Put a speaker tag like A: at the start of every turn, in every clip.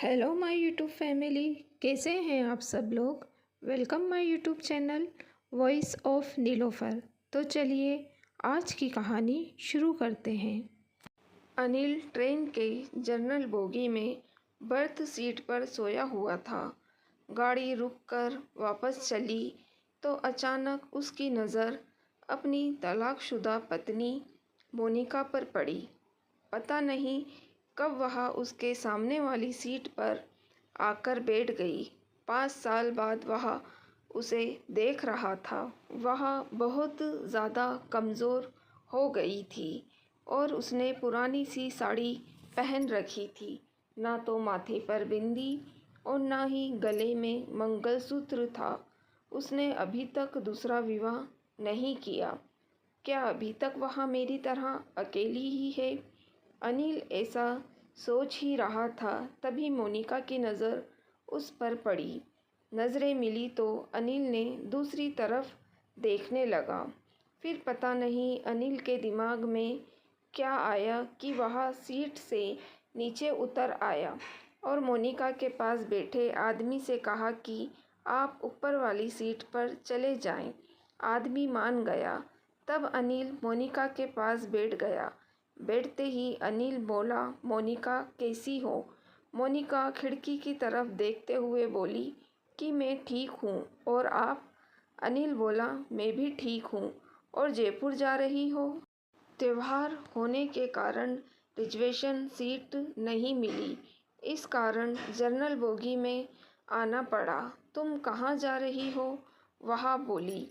A: Hello my YouTube family, कैसे हैं आप सब लोग। Welcome my YouTube channel voice of Nilofar. तो चलिए आज की कहानी शुरू करते हैं। अनिल ट्रेन के जनरल बोगी में बर्थ सीट पर सोया हुआ था। गाड़ी रुककर वापस चली तो अचानक उसकी नज़र अपनी तलाकशुदा पत्नी मोनिका पर पड़ी। पता नहीं कब वह उसके सामने वाली सीट पर आकर बैठ गई। 5 साल बाद वह उसे देख रहा था। वह बहुत ज़्यादा कमज़ोर हो गई थी और उसने पुरानी सी साड़ी पहन रखी थी। ना तो माथे पर बिंदी और ना ही गले में मंगलसूत्र था। उसने अभी तक दूसरा विवाह नहीं किया। क्या अभी तक वह मेरी तरह अकेली ही है? अनिल ऐसा सोच ही रहा था, तभी मोनिका की नज़र उस पर पड़ी। नज़रें मिली तो अनिल ने दूसरी तरफ देखने लगा। फिर पता नहीं अनिल के दिमाग में क्या आया कि वह सीट से नीचे उतर आया और मोनिका के पास बैठे आदमी से कहा कि आप ऊपर वाली सीट पर चले जाएं। आदमी मान गया। तब अनिल मोनिका के पास बैठ गया। बैठते ही अनिल बोला, मोनिका कैसी हो? मोनिका खिड़की की तरफ देखते हुए बोली कि मैं ठीक हूँ। और आप? अनिल बोला, मैं भी ठीक हूँ। और जयपुर जा रही हो? त्योहार होने के कारण रिजर्वेशन सीट नहीं मिली, इस कारण जनरल बोगी में आना पड़ा। तुम कहाँ जा रही हो? वह बोली,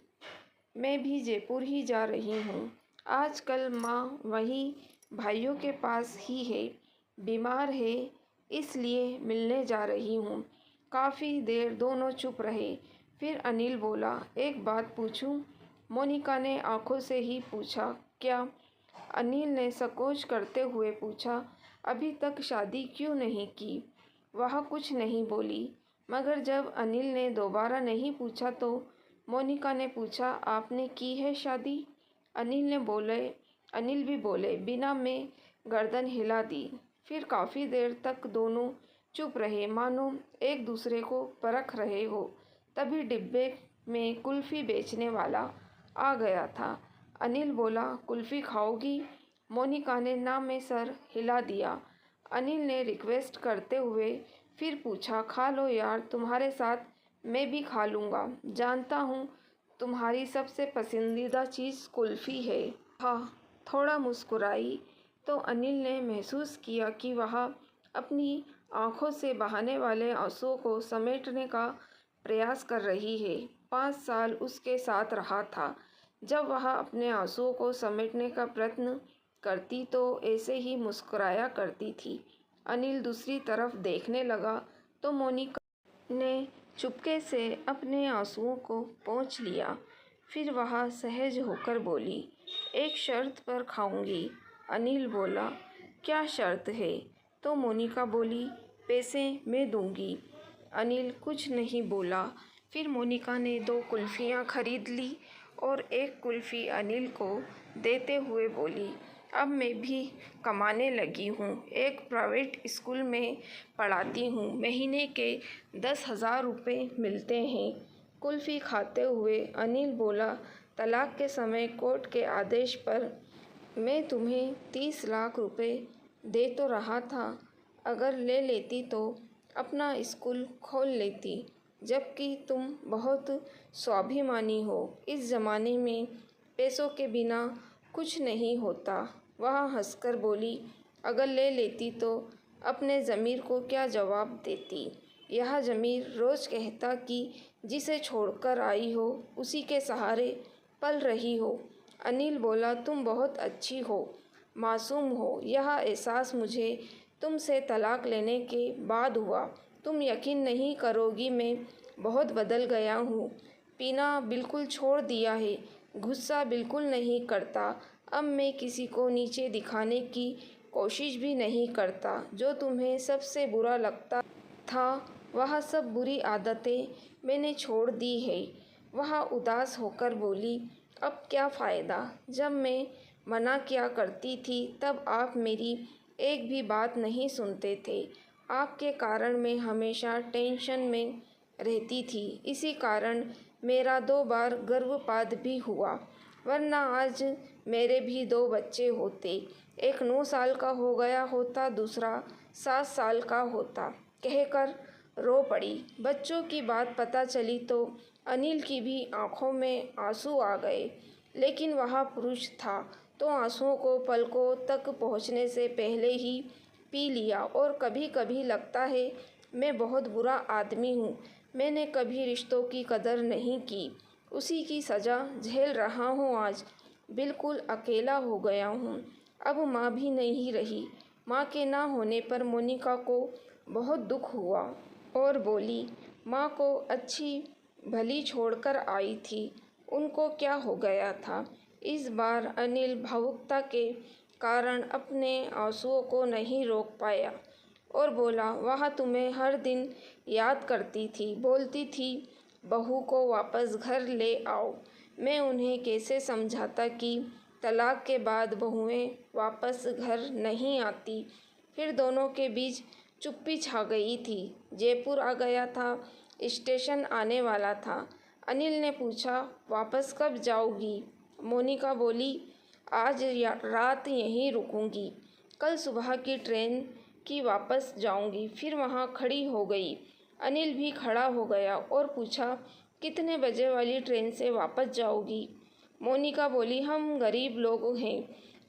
A: मैं भी जयपुर ही जा रही हूँ। आजकल माँ वहीं भाइयों के पास ही है, बीमार है, इसलिए मिलने जा रही हूँ। काफ़ी देर दोनों चुप रहे। फिर अनिल बोला, एक बात पूछूं? मोनिका ने आंखों से ही पूछा, क्या? अनिल ने संकोच करते हुए पूछा, अभी तक शादी क्यों नहीं की? वह कुछ नहीं बोली। मगर जब अनिल ने दोबारा नहीं पूछा तो मोनिका ने पूछा, आपने की है शादी? अनिल भी बोले बिना में गर्दन हिला दी। फिर काफ़ी देर तक दोनों चुप रहे, मानो एक दूसरे को परख रहे हो। तभी डिब्बे में कुल्फ़ी बेचने वाला आ गया था। अनिल बोला, कुल्फ़ी खाओगी? मोनिका ने ना में सर हिला दिया। अनिल ने रिक्वेस्ट करते हुए फिर पूछा, खा लो यार, तुम्हारे साथ मैं भी खा लूँगा। जानता हूँ तुम्हारी सबसे पसंदीदा चीज़ कुल्फ़ी है। हाँ, थोड़ा मुस्कुराई तो अनिल ने महसूस किया कि वह अपनी आंखों से बहाने वाले आंसुओं को समेटने का प्रयास कर रही है। 5 साल उसके साथ रहा था। जब वह अपने आंसुओं को समेटने का प्रयत्न करती तो ऐसे ही मुस्कुराया करती थी। अनिल दूसरी तरफ देखने लगा तो मोनिका ने चुपके से अपने आंसुओं को पोंछ लिया। फिर वह सहज होकर बोली, एक शर्त पर खाऊंगी। अनिल बोला, क्या शर्त है? तो मोनिका बोली, पैसे मैं दूंगी। अनिल कुछ नहीं बोला। फिर मोनिका ने 2 कुल्फ़ियाँ खरीद ली और एक कुल्फ़ी अनिल को देते हुए बोली, अब मैं भी कमाने लगी हूँ, एक प्राइवेट स्कूल में पढ़ाती हूँ, महीने के 10,000 रुपये मिलते हैं। कुल्फ़ी खाते हुए अनिल बोला, तलाक के समय कोर्ट के आदेश पर मैं तुम्हें 30 लाख रुपए दे तो रहा था, अगर ले लेती तो अपना स्कूल खोल लेती, जबकि तुम बहुत स्वाभिमानी हो। इस ज़माने में पैसों के बिना कुछ नहीं होता। वह हंसकर बोली, अगर ले लेती तो अपने ज़मीर को क्या जवाब देती? यह ज़मीर रोज़ कहता कि जिसे छोड़कर आई हो उसी के सहारे पल रही हो। अनिल बोला, तुम बहुत अच्छी हो, मासूम हो। यह एहसास मुझे तुमसे तलाक लेने के बाद हुआ। तुम यकीन नहीं करोगी, मैं बहुत बदल गया हूँ। पीना बिल्कुल छोड़ दिया है, गुस्सा बिल्कुल नहीं करता। अब मैं किसी को नीचे दिखाने की कोशिश भी नहीं करता। जो तुम्हें सबसे बुरा लगता था वह सब बुरी आदतें मैंने छोड़ दी है। वह उदास होकर बोली, अब क्या फ़ायदा? जब मैं मना किया करती थी तब आप मेरी एक भी बात नहीं सुनते थे। आपके कारण मैं हमेशा टेंशन में रहती थी। इसी कारण मेरा 2 बार गर्भपात भी हुआ, वरना आज मेरे भी 2 बच्चे होते। एक 9 साल का हो गया होता, दूसरा 7 साल का होता। कहकर रो पड़ी। बच्चों की बात पता चली तो अनिल की भी आंखों में आंसू आ गए, लेकिन वह पुरुष था तो आंसुओं को पलकों तक पहुंचने से पहले ही पी लिया। और कभी कभी लगता है मैं बहुत बुरा आदमी हूँ। मैंने कभी रिश्तों की कदर नहीं की, उसी की सज़ा झेल रहा हूँ। आज बिल्कुल अकेला हो गया हूँ। अब माँ भी नहीं रही। माँ के ना होने पर मोनिका को बहुत दुख हुआ और बोली, माँ को अच्छी भली छोड़कर आई थी, उनको क्या हो गया था। इस बार अनिल भावुकता के कारण अपने आंसुओं को नहीं रोक पाया और बोला, वह तुम्हें हर दिन याद करती थी, बोलती थी बहू को वापस घर ले आओ। मैं उन्हें कैसे समझाता कि तलाक के बाद बहुएं वापस घर नहीं आती। फिर दोनों के बीच चुप्पी छा गई थी। जयपुर आ गया था, स्टेशन आने वाला था। अनिल ने पूछा, वापस कब जाओगी। मोनिका बोली, आज रात यहीं रुकूंगी, कल सुबह की ट्रेन की वापस जाऊंगी। फिर वहाँ खड़ी हो गई। अनिल भी खड़ा हो गया और पूछा, कितने बजे वाली ट्रेन से वापस जाओगी। मोनिका बोली, हम गरीब लोग हैं,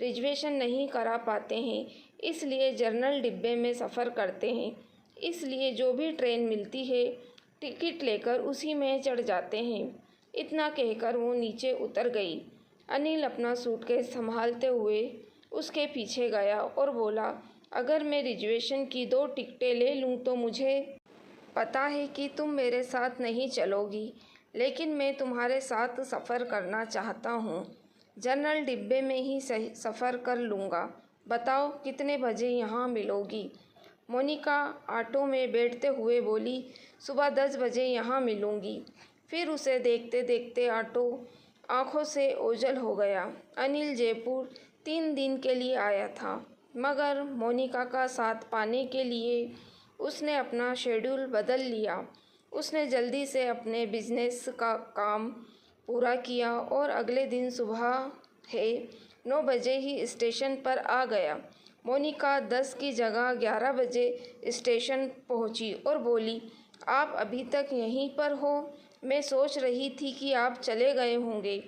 A: रिजर्वेशन नहीं करा पाते हैं, इसलिए जनरल डिब्बे में सफ़र करते हैं। इसलिए जो भी ट्रेन मिलती है टिकट लेकर उसी में चढ़ जाते हैं। इतना कहकर वो नीचे उतर गई। अनिल अपना सूटकेस संभालते हुए उसके पीछे गया और बोला, अगर मैं रिजर्वेशन की 2 टिकटें ले लूँ तो मुझे पता है कि तुम मेरे साथ नहीं चलोगी, लेकिन मैं तुम्हारे साथ सफ़र करना चाहता हूँ। जनरल डिब्बे में ही सफ़र कर लूँगा। बताओ कितने बजे यहाँ मिलोगी। मोनिका ऑटो में बैठते हुए बोली, सुबह 10 बजे यहाँ मिलूँगी। फिर उसे देखते देखते ऑटो आँखों से ओझल हो गया। अनिल जयपुर 3 दिन के लिए आया था, मगर मोनिका का साथ पाने के लिए उसने अपना शेड्यूल बदल लिया। उसने जल्दी से अपने बिजनेस का काम पूरा किया और अगले दिन सुबह 9 बजे ही स्टेशन पर आ गया। मोनिका 10 की जगह 11 बजे स्टेशन पहुंची और बोली, आप अभी तक यहीं पर हो। मैं सोच रही थी कि आप चले गए होंगे।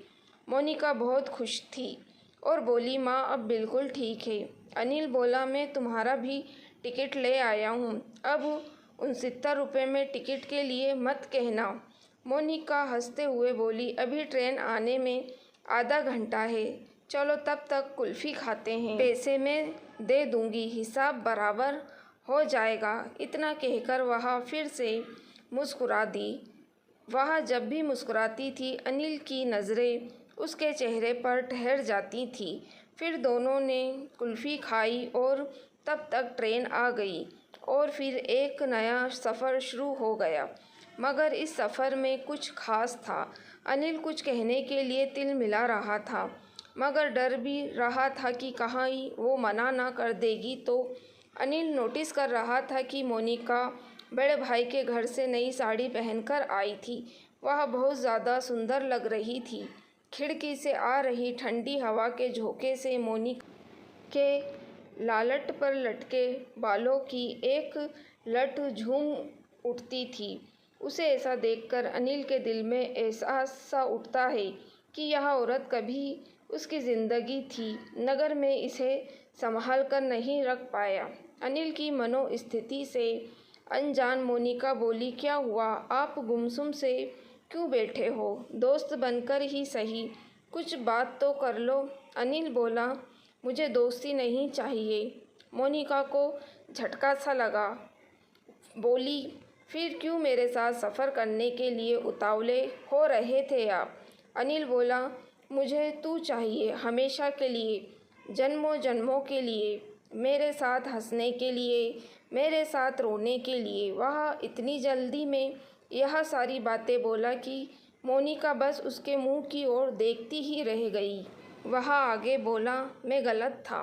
A: मोनिका बहुत खुश थी और बोली, माँ अब बिल्कुल ठीक है। अनिल बोला, मैं तुम्हारा भी टिकट ले आया हूँ। अब 69 रुपये में टिकट के लिए मत कहना। मोनिका हंसते हुए बोली, अभी ट्रेन आने में आधा घंटा है, चलो तब तक कुल्फ़ी खाते हैं। पैसे मैं दे दूँगी, हिसाब बराबर हो जाएगा। इतना कहकर वह फिर से मुस्कुरा दी। वह जब भी मुस्कुराती थी अनिल की नज़रें उसके चेहरे पर ठहर जाती थी। फिर दोनों ने कुल्फ़ी खाई और तब तक ट्रेन आ गई और फिर एक नया सफ़र शुरू हो गया। मगर इस सफ़र में कुछ खास था। अनिल कुछ कहने के लिए तिल मिला रहा था, मगर डर भी रहा था कि कहीं वो मना ना कर देगी। तो अनिल नोटिस कर रहा था कि मोनिका बड़े भाई के घर से नई साड़ी पहनकर आई थी। वह बहुत ज़्यादा सुंदर लग रही थी। खिड़की से आ रही ठंडी हवा के झोंके से मोनिका के लालट पर लटके बालों की एक लट झूम उठती थी। उसे ऐसा देखकर अनिल के दिल में एहसास सा उठता है कि यह औरत कभी उसकी ज़िंदगी थी, मगर मैं इसे संभाल कर नहीं रख पाया। अनिल की मनोस्थिति से अनजान मोनिका बोली, क्या हुआ, आप गुमसुम से क्यों बैठे हो। दोस्त बनकर ही सही, कुछ बात तो कर लो। अनिल बोला, मुझे दोस्ती नहीं चाहिए। मोनिका को झटका सा लगा। बोली, फिर क्यों मेरे साथ सफ़र करने के लिए उतावले हो रहे थे आप। अनिल बोला, मुझे तू चाहिए, हमेशा के लिए, जन्मों जन्मों के लिए, मेरे साथ हंसने के लिए, मेरे साथ रोने के लिए। वह इतनी जल्दी में यह सारी बातें बोला कि मोनिका बस उसके मुंह की ओर देखती ही रह गई। वह आगे बोला, मैं गलत था,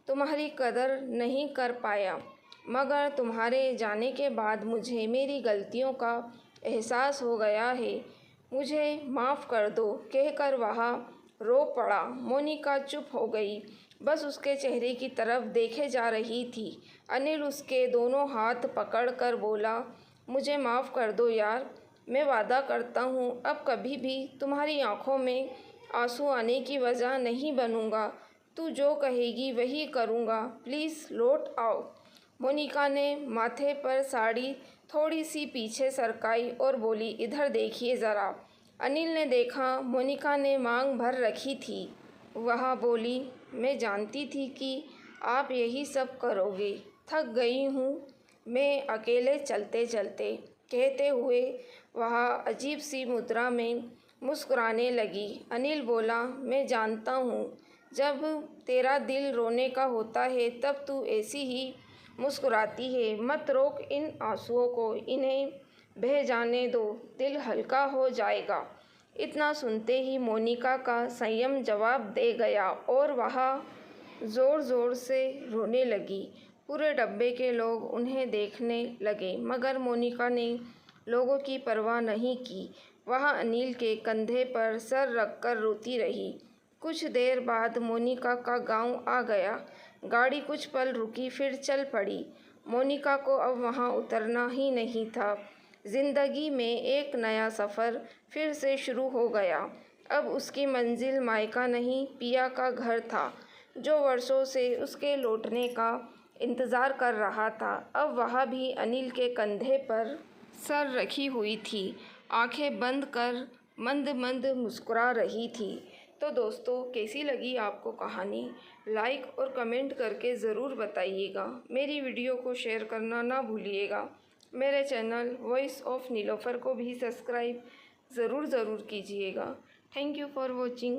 A: तुम्हारी कदर नहीं कर पाया, मगर तुम्हारे जाने के बाद मुझे मेरी गलतियों का एहसास हो गया है। मुझे माफ़ कर दो कहकर वह रो पड़ा। मोनिका चुप हो गई, बस उसके चेहरे की तरफ देखे जा रही थी। अनिल उसके दोनों हाथ पकड़कर बोला, मुझे माफ़ कर दो यार, मैं वादा करता हूँ अब कभी भी तुम्हारी आंखों में आंसू आने की वजह नहीं बनूंगा। तू जो कहेगी वही करूँगा, प्लीज़ लौट आओ। मोनिका ने माथे पर साड़ी थोड़ी सी पीछे सरकाई और बोली, इधर देखिए ज़रा। अनिल ने देखा, मोनिका ने मांग भर रखी थी। वह बोली, मैं जानती थी कि आप यही सब करोगे। थक गई हूँ मैं अकेले चलते चलते, कहते हुए वह अजीब सी मुद्रा में मुस्कुराने लगी। अनिल बोला, मैं जानता हूँ जब तेरा दिल रोने का होता है तब तू ऐसी ही मुस्कुराती है। मत रोक इन आंसुओं को, इन्हें बह जाने दो, दिल हल्का हो जाएगा। इतना सुनते ही मोनिका का संयम जवाब दे गया और वह ज़ोर ज़ोर से रोने लगी। पूरे डब्बे के लोग उन्हें देखने लगे, मगर मोनिका ने लोगों की परवाह नहीं की। वह अनिल के कंधे पर सर रखकर रोती रही। कुछ देर बाद मोनिका का गांव आ गया। गाड़ी कुछ पल रुकी, फिर चल पड़ी। मोनिका को अब वहां उतरना ही नहीं था। जिंदगी में एक नया सफ़र फिर से शुरू हो गया। अब उसकी मंजिल मायका नहीं, पिया का घर था, जो वर्षों से उसके लौटने का इंतज़ार कर रहा था। अब वह भी अनिल के कंधे पर सर रखी हुई थी, आंखें बंद कर मंद मंद मुस्कुरा रही थी। तो दोस्तों, कैसी लगी आपको कहानी? लाइक और कमेंट करके ज़रूर बताइएगा। मेरी वीडियो को शेयर करना ना भूलिएगा। मेरे चैनल वॉइस ऑफ नीलोफर को भी सब्सक्राइब ज़रूर कीजिएगा। Thank you for watching.